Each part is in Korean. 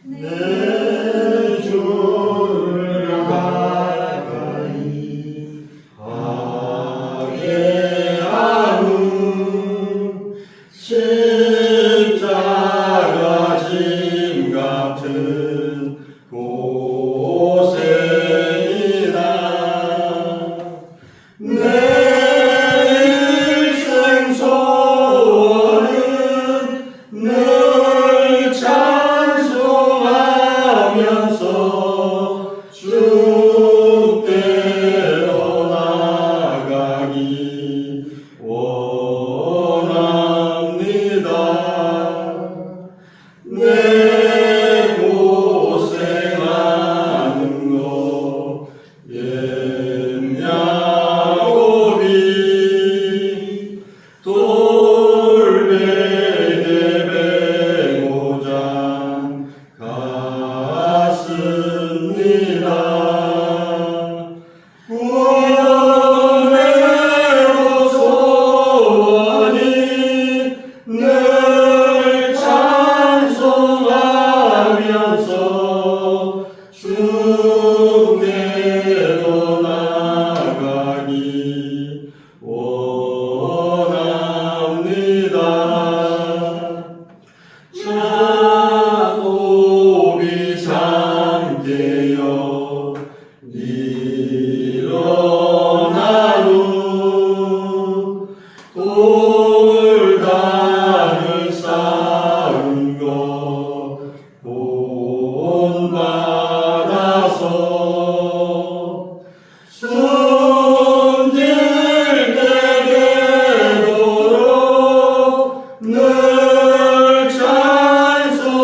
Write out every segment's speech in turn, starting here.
내 주를 가까이 하게 하는 십자가 짐 같은 고생이다. 내 일생 소원은 늘 찬송하면서 주께로 나가기 원합니다. 내 고생하는 것 옛야고비 돌베개 메고장 갔습니다. 구원의 소원이 늘 찬송하면서 주께로 나가기 원합니다. 자고비 잠깨어 일어나루 돌담을 쌓은 것 본받아서 숨질게 되도록 늘 찬송하면서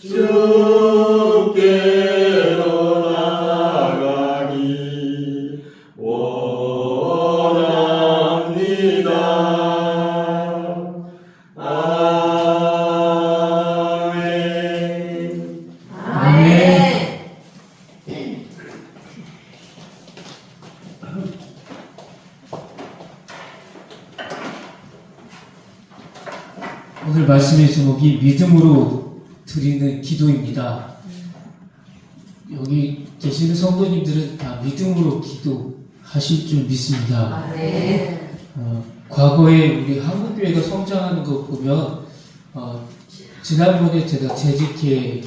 주께로 나가기 원합니다. 아멘. 아멘. 오늘 말씀의 제목이 믿음으로 드리는 기도입니다. 여기 계시는 성도님들은 다 믿음으로 기도하실 줄 믿습니다. 아멘. 과거에 우리 한국교회가 성장하는 거 보면 지난번에 제가 재직회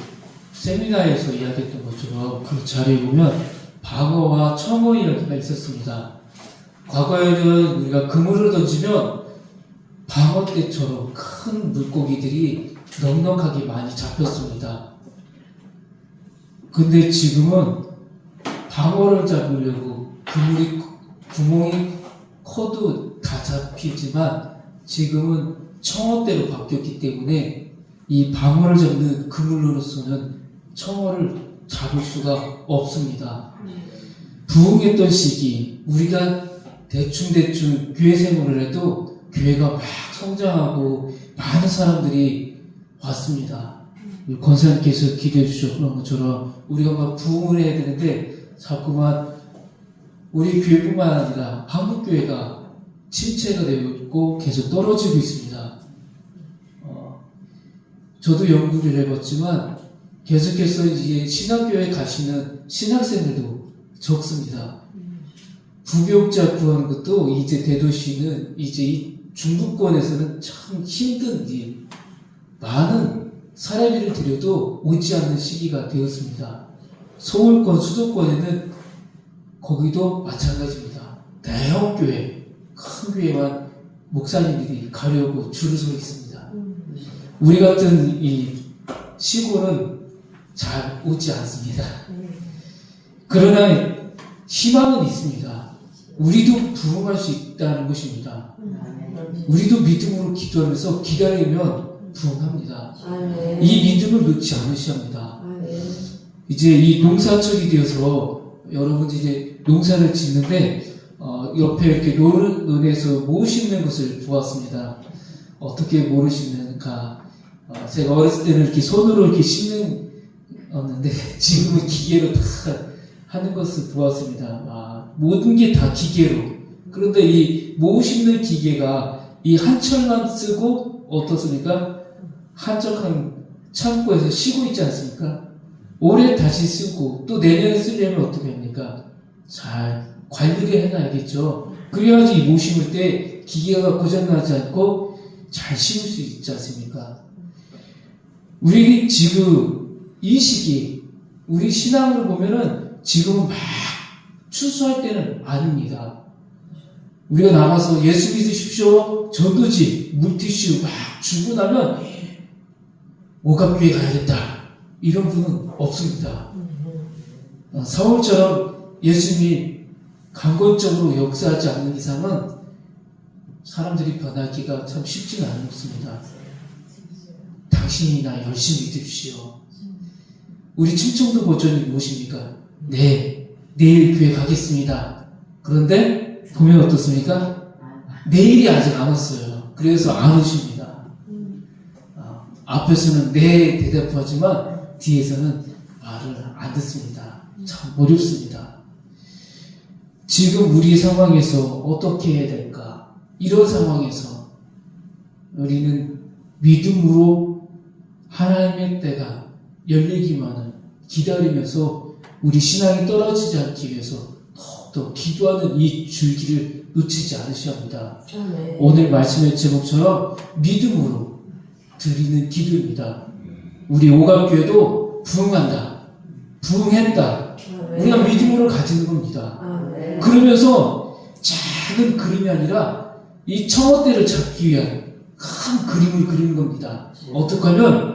세미나에서 이야기했던 것처럼 그 자리에 보면 방어와 청어 이야기가 있었습니다. 과거에는 우리가 그물을 던지면 방어 때처럼 큰 물고기들이 넉넉하게 많이 잡혔습니다. 근데 지금은 방어를 잡으려고 그물이 구멍이 커도 다 잡히지만 지금은 청어대로 바뀌었기 때문에 이 방어를 잡는 그물로서는 청어를 잡을 수가 없습니다. 부흥했던 시기 우리가 대충 교회 생활을 해도 교회가 막 성장하고 많은 사람들이 왔습니다. 권사님께서 기도해 주셨던 것처럼 우리가 막 부흥을 해야 되는데 자꾸만 우리 교회뿐만 아니라 한국교회가 침체가 되고 있고 계속 떨어지고 있습니다. 저도 연구를 해봤지만 계속해서 이제 신학교에 가시는 신학생들도 적습니다. 부교육자 구하는 것도 이제 대도시는 이제 이 중부권에서는 참 힘든 일, 많은 사례비를 들여도 오지 않는 시기가 되었습니다. 서울권, 수도권에는 거기도 마찬가지입니다. 대형 교회, 큰 교회만 목사님들이 가려고 줄을 서 있습니다. 우리 같은 이 시골은 잘 오지 않습니다. 그러나 희망은 있습니다. 우리도 부흥할 수 있다는 것입니다. 우리도 믿음으로 기도하면서 기다리면 부흥합니다. 이 믿음을 놓지 않으셔야 합니다. 이제 이 농사철이 되어서 여러분들이 이제 농사를 짓는데 옆에 이렇게 논에서 모 심는 것을 보았습니다. 어떻게 모를 심는가? 제가 어렸을 때는 이렇게 손으로 이렇게 심는었는데 지금은 기계로 다 하는 것을 보았습니다. 모든 게 다 기계로. 그런데 이 모 심는 기계가 이 한 철만 쓰고 어떻습니까? 한적한 창고에서 쉬고 있지 않습니까? 올해 다시 쓰고 또 내년에 쓰려면 어떻게 합니까? 잘 관리를 해놔야겠죠. 그래야지 이 못 심을 때 기계가 고장나지 않고 잘 심을 수 있지 않습니까? 우리 지금 이 시기 우리 신앙으로 보면은 지금 막 추수할 때는 아닙니다. 우리가 나가서 예수 믿으십시오, 전도지, 물티슈 막 주고 나면 오갑교회 가야겠다 이런 분은 없습니다. 사울처럼 예수님이 강권적으로 역사하지 않는 이상은 사람들이 변하기가 참 쉽지는 않습니다. 당신이나 열심히 믿으십시오. 우리 충청도 버전이 무엇입니까? 네, 내일 교회 가겠습니다. 그런데 보면 어떻습니까? 내일이 아직 안 왔어요. 그래서 안 오십니다. 앞에서는 네 대답하지만 뒤에서는 말을 안 듣습니다. 참 어렵습니다. 지금 우리 상황에서 어떻게 해야 될까? 이런 상황에서 우리는 믿음으로 하나님의 때가 열리기만을 기다리면서 우리 신앙이 떨어지지 않기 위해서 더욱더 기도하는 이 줄기를 놓치지 않으셔야 합니다. 아멘. 오늘 말씀의 제목처럼 믿음으로 드리는 기도입니다. 우리 오갑교회도 부흥한다, 부흥했다. 우리가 믿음으로 가지는 겁니다. 아멘. 그러면서 작은 그림이 아니라 이 청어대를 잡기 위한 큰 그림을 그리는 겁니다. 어떻게 하면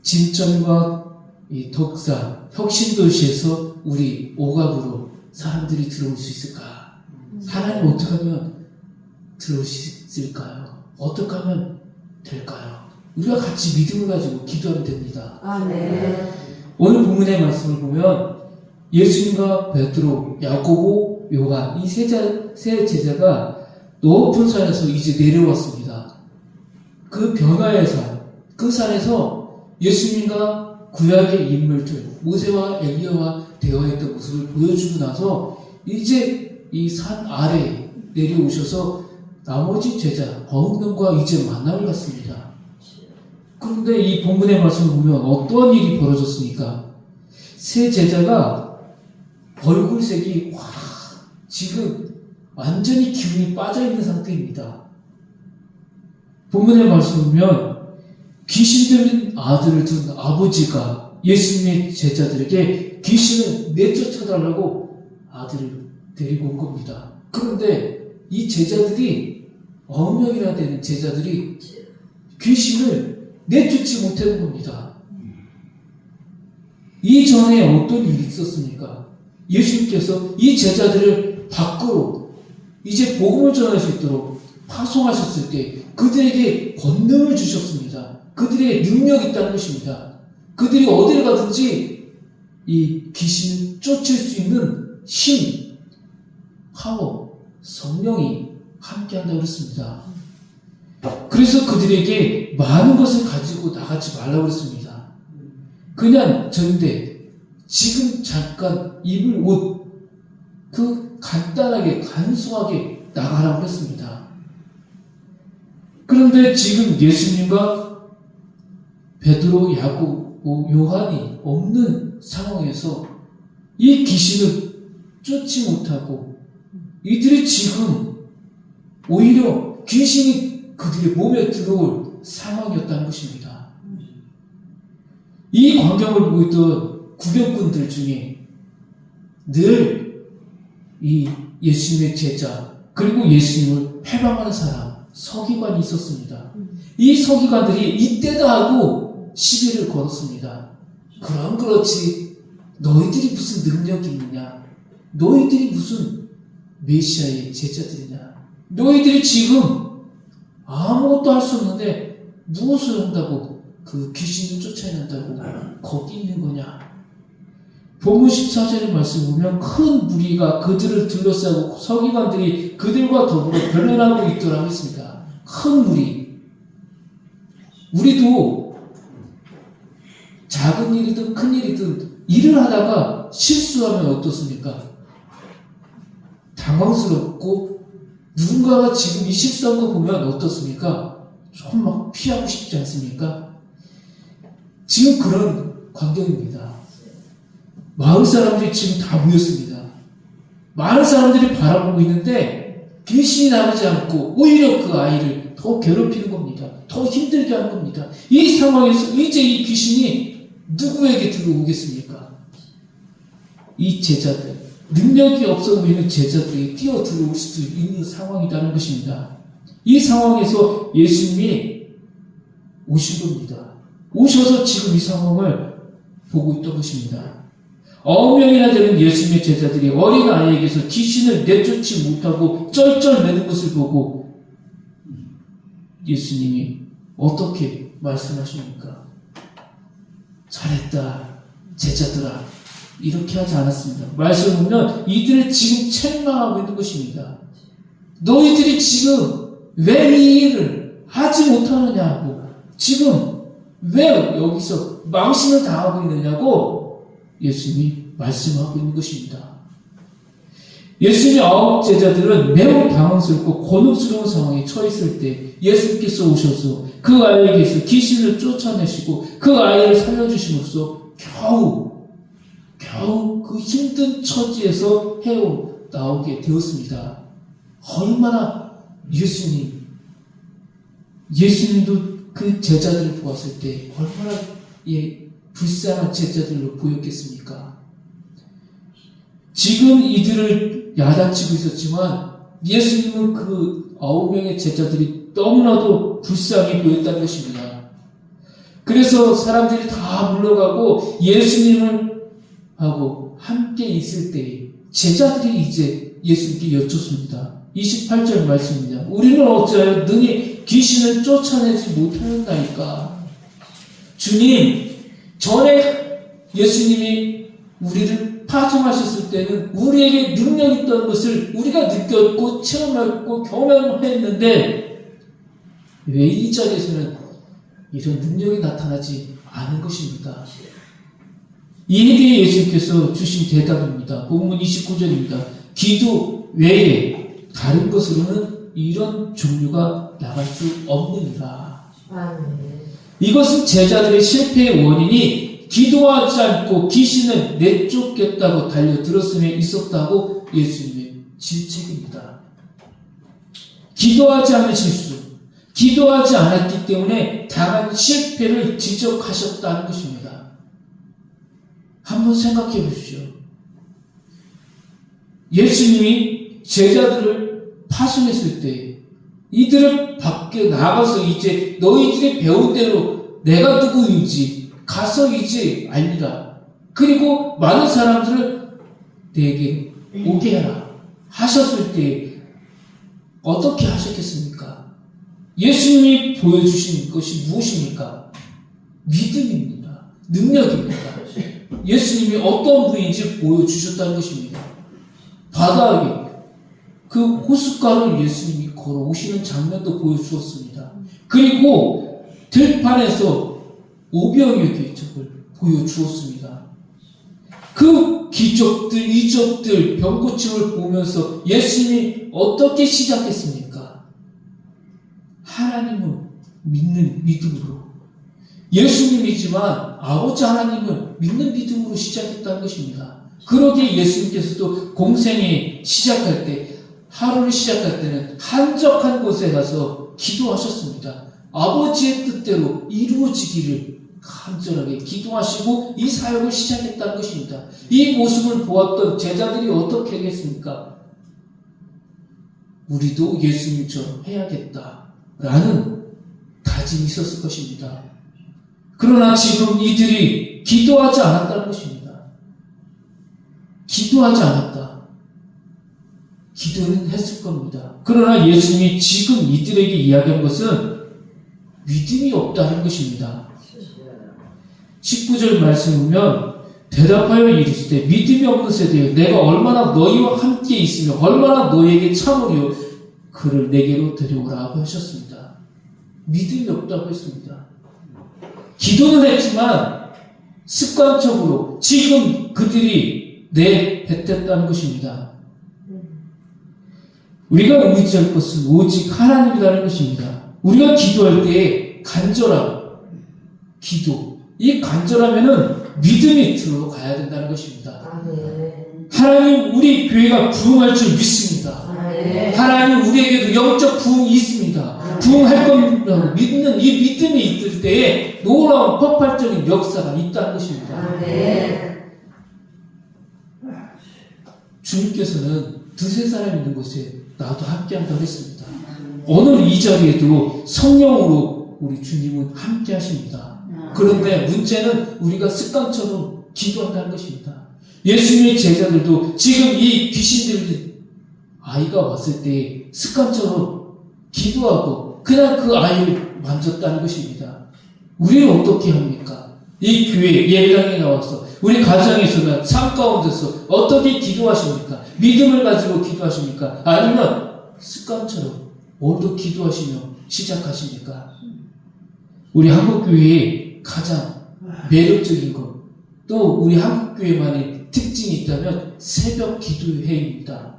진천과 이 덕산, 혁신도시에서 우리 오갑으로 사람들이 들어올 수 있을까? 하나님 어떻게 하면 들어올 수 있을까요? 어떻게 하면 될까요? 우리가 같이 믿음을 가지고 기도하면 됩니다. 아멘. 오늘 본문의 말씀을 보면 예수님과 베드로, 야고보, 요한 이 세 제자가 높은 산에서 이제 내려왔습니다. 그 변화의 산, 그 산에서 예수님과 구약의 인물들, 모세와 엘리야와 대화했던 모습을 보여주고 나서 이제 이 산 아래에 내려오셔서 나머지 제자 9명과 이제 만남을 갖습니다. 그런데 이 본문의 말씀을 보면 어떠한 일이 벌어졌습니까? 세 제자가 얼굴색이 지금 완전히 기운이 빠져있는 상태입니다. 본문의 말씀을 보면 귀신 들린 아들을 둔 아버지가 예수님의 제자들에게 귀신을 내쫓아달라고 아들을 데리고 온 겁니다. 그런데 이 제자들이 9명이나 되는 제자들이 귀신을 내쫓지 못하는 겁니다. 이전에 어떤 일이 있었습니까? 예수님께서 이 제자들을 밖으로 이제 복음을 전할 수 있도록 파송하셨을 때 그들에게 권능을 주셨습니다. 그들에게 능력이 있다는 것입니다. 그들이 어디를 가든지 이 귀신을 쫓을 수 있는 힘, 파워, 성령이 함께한다고 그랬습니다. 그래서 그들에게 많은 것을 가지고 나가지 말라고 그랬습니다. 그냥 전대, 지금 잠깐 입을 옷, 그 간단하게, 간소하게 나가라고 했습니다. 그런데 지금 예수님과 베드로, 야고보, 요한이 없는 상황에서 이 귀신을 쫓지 못하고 이들이 지금 오히려 귀신이 그들의 몸에 들어올 상황이었다는 것입니다. 이 광경을 보고 있던 구경꾼들 중에 늘 이 예수님의 제자 그리고 예수님을 해방하는 사람 서기관이 있었습니다. 이 서기관들이 이때다 하고 시비를 걸었습니다. 그럼 그렇지 너희들이 무슨 능력이 있느냐? 너희들이 무슨 메시아의 제자들이냐? 너희들이 지금 아무것도 할 수 없는데 무엇을 한다고 그 귀신을 쫓아낸다고 거기 있는 거냐? 본문 14절의 말씀 보면 큰 무리가 그들을 둘러싸고 서기관들이 그들과 더불어 변론하고 있더라 했습니다. 큰 무리. 우리도 작은 일이든 큰 일이든 일을 하다가 실수하면 어떻습니까? 당황스럽고 누군가가 지금 이 실수한 거 보면 어떻습니까? 좀 막 피하고 싶지 않습니까? 지금 그런 광경입니다. 마을 사람들이 지금 다 모였습니다. 많은 사람들이 바라보고 있는데 귀신이 나가지 않고 오히려 그 아이를 더 괴롭히는 겁니다. 더 힘들게 하는 겁니다. 이 상황에서 이제 이 귀신이 누구에게 들어오겠습니까? 이 제자들, 능력이 없어 보이는 제자들이 뛰어 들어올 수도 있는 상황이라는 것입니다. 이 상황에서 예수님이 오신 겁니다. 오셔서 지금 이 상황을 보고 있던 것입니다. 9명이나 되는 예수님의 제자들이 어린 아이에게서 귀신을 내쫓지 못하고 쩔쩔매는 것을 보고 예수님이 어떻게 말씀하십니까? 잘했다, 제자들아. 이렇게 하지 않았습니다. 말씀 보면 이들을 지금 책망하고 있는 것입니다. 너희들이 지금 왜 이 일을 하지 못하느냐고, 지금 왜 여기서 망신을 당하고 있느냐고 예수님이 말씀하고 있는 것입니다. 예수님의 9 제자들은 매우 당황스럽고 곤혹스러운 상황에 처했을 때 예수님께서 오셔서 그 아이에게서 귀신을 쫓아내시고 그 아이를 살려주심으로써 겨우 그 힘든 처지에서 헤어나오게 되었습니다. 얼마나 예수님도 그 제자들을 보았을 때 얼마나 불쌍한 제자들로 보였겠습니까? 지금 이들을 야단치고 있었지만 예수님은 그 9명의 제자들이 너무나도 불쌍히 보였다는 것입니다. 그래서 사람들이 다 물러가고 예수님을 하고 함께 있을 때 제자들이 이제 예수님께 여쭙습니다. 28절 말씀입니다. 우리는 어찌하여 능히 귀신을 쫓아내지 못하였나이까? 주님, 전에 예수님이 우리를 파송하셨을 때는 우리에게 능력이 있다는 것을 우리가 느꼈고 체험했고 경험했는데 왜 이 자리에서는 이런 능력이 나타나지 않은 것입니까? 이에 대해 예수님께서 주신 대답입니다. 본문 29절입니다. 기도 외에 다른 것으로는 이런 종류가 나갈 수 없느니라. 이것은 제자들의 실패의 원인이 기도하지 않고 귀신을 내쫓겠다고 달려들었음에 있었다고 예수님의 질책입니다. 기도하지 않은 실수, 기도하지 않았기 때문에 당한 실패를 지적하셨다는 것입니다. 한번 생각해 보십시오. 예수님이 제자들을 파송했을 때 이들을 밖에 나가서 이제 너희들이 배운 대로 내가 누구인지 가서 이제 알리라. 그리고 많은 사람들을 내게 오게 하라 하셨을 때 어떻게 하셨겠습니까? 예수님이 보여주신 것이 무엇입니까? 믿음입니다. 능력입니다. 예수님이 어떤 분인지 보여주셨다는 것입니다. 바다에 그 호숫가를 예수님이 걸어오시는 장면도 보여주었습니다. 그리고 들판에서 오병이의 기적을 보여주었습니다. 그 기적들, 이적들, 병고침을 보면서 예수님이 어떻게 시작했습니까? 하나님을 믿는 믿음으로. 예수님이지만 아버지 하나님을 믿는 믿음으로 시작했다는 것입니다. 그러기에 예수님께서도 공생에 시작할 때, 하루를 시작할 때는 한적한 곳에 가서 기도하셨습니다. 아버지의 뜻대로 이루어지기를 간절하게 기도하시고 이 사역을 시작했다는 것입니다. 이 모습을 보았던 제자들이 어떻게 하겠습니까? 우리도 예수님처럼 해야겠다라는 다짐이 있었을 것입니다. 그러나 지금 이들이 기도하지 않았다는 것입니다. 기도하지 않았다. 기도는 했을 겁니다. 그러나 예수님이 지금 이들에게 이야기한 것은 믿음이 없다는 것입니다. 19절 말씀 보면 대답하여 이르시되 믿음이 없는 세대여 내가 얼마나 너희와 함께 있으며 얼마나 너희에게 참으려 그를 내게로 데려오라고 하셨습니다. 믿음이 없다고 했습니다. 기도는 했지만 습관적으로 지금 그들이 내뱉었다는 것입니다. 우리가 의지할 것은 오직 하나님이라는 것입니다. 우리가 기도할 때 간절한 기도, 이 간절하면은 믿음이 들어가야 된다는 것입니다. 아멘. 하나님 우리 교회가 부흥할 줄 믿습니다. 아멘. 하나님 우리에게도 영적 부흥이 있습니다. 부흥할 겁니다. 믿는 이 믿음이 있을 때에 놀라운 폭발적인 역사가 있다는 것입니다. 아멘. 주님께서는 두세 사람 있는 곳에 나도 함께한다고 했습니다. 오늘 이 자리에도 성령으로 우리 주님은 함께 하십니다. 그런데 문제는 우리가 습관처럼 기도한다는 것입니다. 예수님의 제자들도 지금 이 귀신들 아이가 왔을 때 습관처럼 기도하고 그냥 그 아이를 만졌다는 것입니다. 우리는 어떻게 합니까? 이 교회 예배당에 나와서 우리 가정에서나 삶 가운데서 어떻게 기도하십니까? 믿음을 가지고 기도하십니까? 아니면 습관처럼 오늘도 기도하시며 시작하십니까? 우리 한국교회의 가장 매력적인 것, 또 우리 한국교회만의 특징이 있다면 새벽 기도회입니다.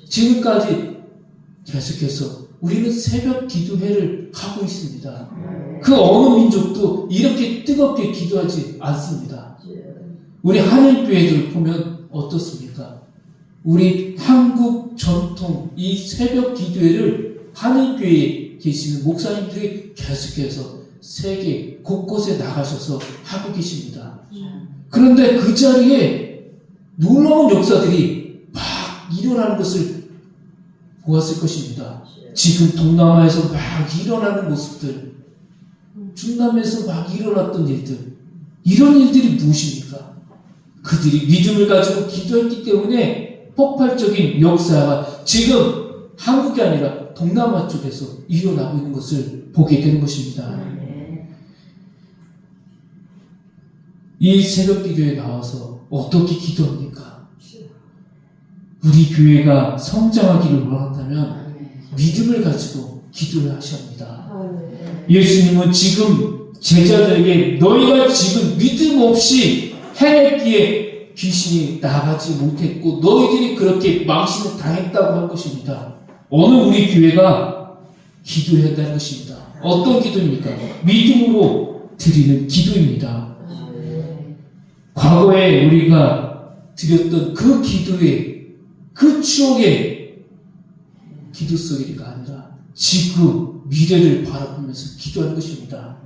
지금까지 계속해서 우리는 새벽 기도회를 하고 있습니다. 그 어느 민족도 이렇게 뜨겁게 기도하지 않습니다. 우리 한인교회들 보면 어떻습니까? 우리 한국 전통 이 새벽 기도회를 한인교회에 계시는 목사님들이 계속해서 세계 곳곳에 나가셔서 하고 계십니다. 그런데 그 자리에 놀라운 역사들이 막 일어나는 것을 보았을 것입니다. 지금 동남아에서 막 일어나는 모습들, 중남에서 막 일어났던 일들, 이런 일들이 무엇입니까? 그들이 믿음을 가지고 기도했기 때문에 폭발적인 역사가 지금 한국이 아니라 동남아 쪽에서 일어나고 있는 것을 보게 되는 것입니다. 이 새벽 기도에 나와서 어떻게 기도합니까? 우리 교회가 성장하기를 원한다면 믿음을 가지고 기도를 하셔야 합니다. 예수님은 지금 제자들에게 너희가 지금 믿음 없이 행했기에 귀신이 나가지 못했고 너희들이 그렇게 망신을 당했다고 한 것입니다. 오늘 우리 교회가 기도해야 한다는 것입니다. 어떤 기도입니까? 믿음으로 드리는 기도입니다. 과거에 우리가 드렸던 그 기도의 그 추억의 기도 소리가 아니라 지금 미래를 바라보면서 기도하는 것입니다.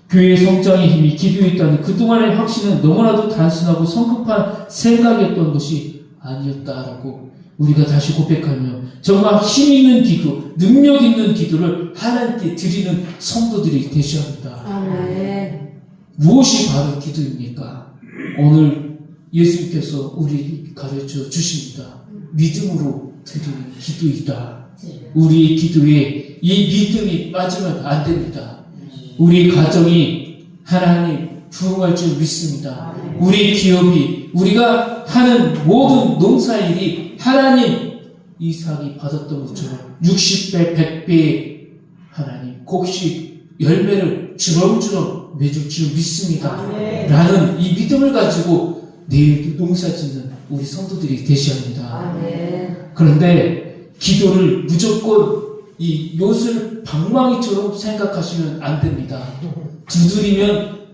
교회의 성장의 힘이 기도에 있다는 그동안의 확신은 너무나도 단순하고 성급한 생각이었던 것이 아니었다라고 우리가 다시 고백하며 정말 힘 있는 기도, 능력 있는 기도를 하나님께 드리는 성도들이 되셔야 합니다. 아멘. 무엇이 바로 기도입니까? 오늘 예수님께서 우리에게 가르쳐 주십니다. 믿음으로 드리는 기도이다. 우리의 기도에 이 믿음이 빠지면 안 됩니다. 우리 가정이 하나님 부흥할 줄 믿습니다. 우리 기업이 우리가 하는 모든 농사일이 하나님 이삭이 받았던 것처럼 60배, 100배의 하나님 곡식 열매를 주렁주렁 맺을 줄 믿습니다. 라는 이 믿음을 가지고 내일도 농사 짓는 우리 성도들이 되셔야 합니다. 그런데 기도를 무조건 이 요술 방망이처럼 생각하시면 안 됩니다. 두드리면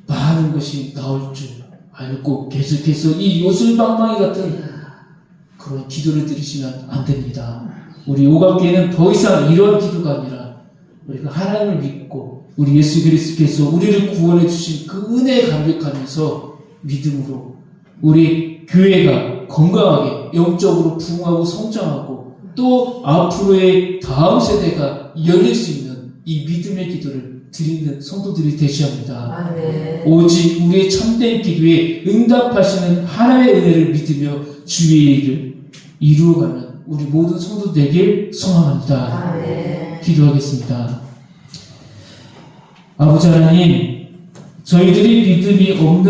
많은 것이 나올 줄 알고 계속해서 이 요술 방망이 같은 그런 기도를 드리시면 안 됩니다. 우리 오감교회는 더 이상 이런 기도가 아니라 우리가 하나님을 믿고 우리 예수 그리스도께서 우리를 구원해 주신 그 은혜에 감격하면서 믿음으로 우리 교회가 건강하게 영적으로 부흥하고 성장하고 또 앞으로의 다음 세대가 열릴 수 있는 이 믿음의 기도를 드리는 성도들이 되셔야 합니다. 오직 우리의 참된 기도에 응답하시는 하나님의 은혜를 믿으며 주의 일을 이루어가는 우리 모든 성도 되길 소망합니다. 기도하겠습니다. 아버지 하나님, 저희들이 믿음이 없는